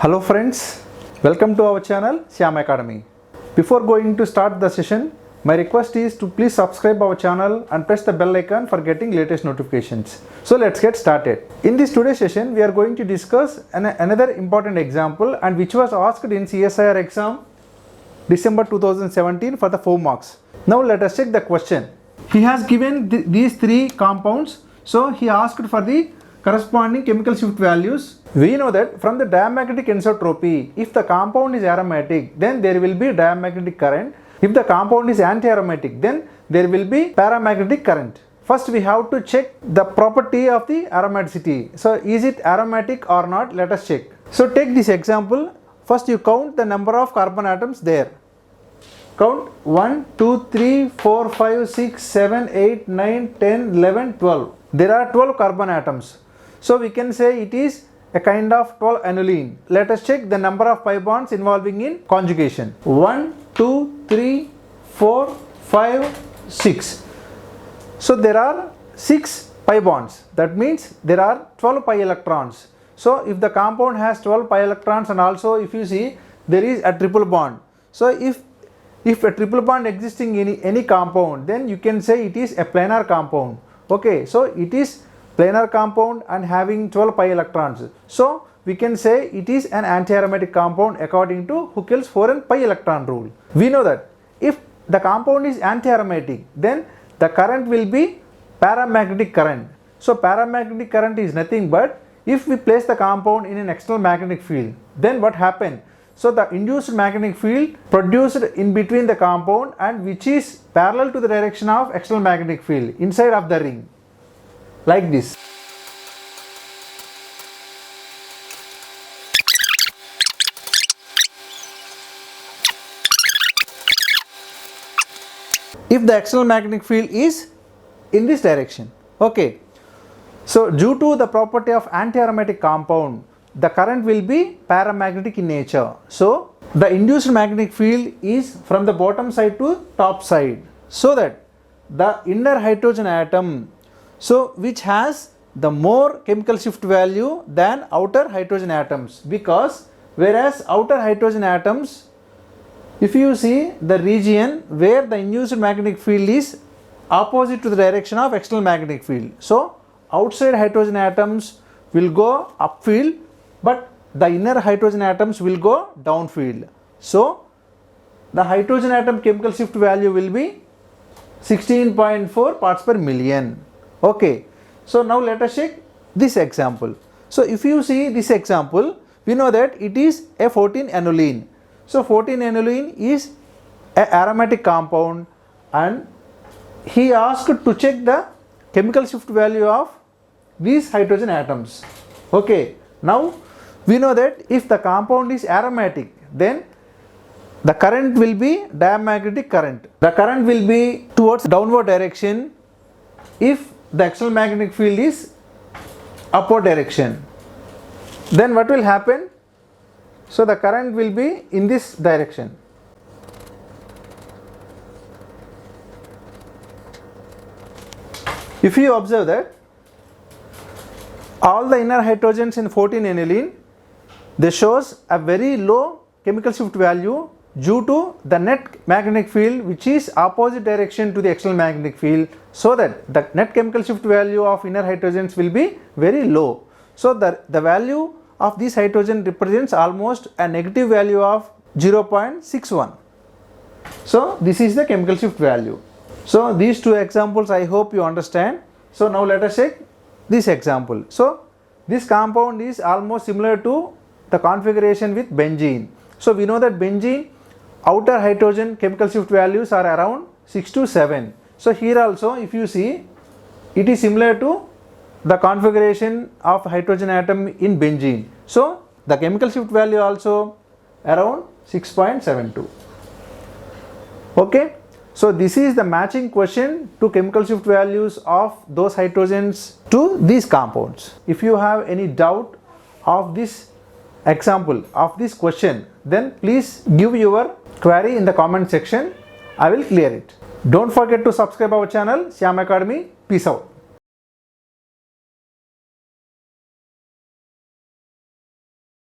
Hello friends, welcome to our channel Shyam Academy. Before going to start the session, my request is to please subscribe our channel and press the bell icon for getting latest notifications. So let's get started. In this today's session, we are going to discuss another important example and which was asked in CSIR exam December 2017 for the 4 marks. Now let us check the question. He has given these three compounds, so he asked for the corresponding chemical shift values. We know that from the diamagnetic anisotropy, if the compound is aromatic, then there will be diamagnetic current. If the compound is anti-aromatic, then there will be paramagnetic current. First we have to check the property of the aromaticity. So is it aromatic or not? Let us check. So take this example. First you count the number of carbon atoms there. Count 1, 2, 3, 4, 5, 6, 7, 8, 9, 10, 11, 12. There are 12 carbon atoms. So we can say it is a kind of 12 aniline. Let us check the number of pi bonds involving in conjugation. 1, 2, 3, 4, 5, 6. So there are 6 pi bonds. That means there are 12 pi electrons. So if the compound has 12 pi electrons and also if you see there is a triple bond. So if a triple bond existing in any compound, then you can say it is a planar compound. Okay, so it is planar compound and having 12 pi electrons. So we can say it is an anti-aromatic compound according to Huckel's 4n pi electron rule. We know that if the compound is anti-aromatic, then the current will be paramagnetic current. So paramagnetic current is nothing but if we place the compound in an external magnetic field, then what happens? So the induced magnetic field produced in between the compound and which is parallel to the direction of external magnetic field inside of the ring, like this. If the external magnetic field is in this direction, okay. So due to the property of anti-aromatic compound, the current will be paramagnetic in nature. So the induced magnetic field is from the bottom side to top side, so that the inner hydrogen atom, so which has the more chemical shift value than outer hydrogen atoms, because whereas outer hydrogen atoms, if you see the region where the induced magnetic field is opposite to the direction of external magnetic field, so outside hydrogen atoms will go upfield, but the inner hydrogen atoms will go downfield. So the hydrogen atom chemical shift value will be 16.4 parts per million. Okay, so now let us check this example. So if you see this example, we know that it is a 14 aniline. So 14 aniline is an aromatic compound and he asked to check the chemical shift value of these hydrogen atoms. Okay, now we know that if the compound is aromatic, then the current will be diamagnetic current. The current will be towards downward direction if the external magnetic field is upward direction. Then what will happen? So the current will be in this direction. If you observe that all the inner hydrogens in 14 aniline, they shows a very low chemical shift value due to the net magnetic field which is opposite direction to the external magnetic field, so that the net chemical shift value of inner hydrogens will be very low. So the value of this hydrogen represents almost a negative value of 0.61. So this is the chemical shift value. So these two examples I hope you understand. So now let us check this example. So this compound is almost similar to the configuration with benzene. So we know that benzene outer hydrogen chemical shift values are around 6 to 7. So here also if you see it is similar to the configuration of hydrogen atom in benzene. So the chemical shift value also around 6.72. Okay. So this is the matching question to chemical shift values of those hydrogens to these compounds. If you have any doubt of this example of this question, then please give your query in the comment section. I will clear it. Don't forget to subscribe our channel Shyam Academy. Peace out.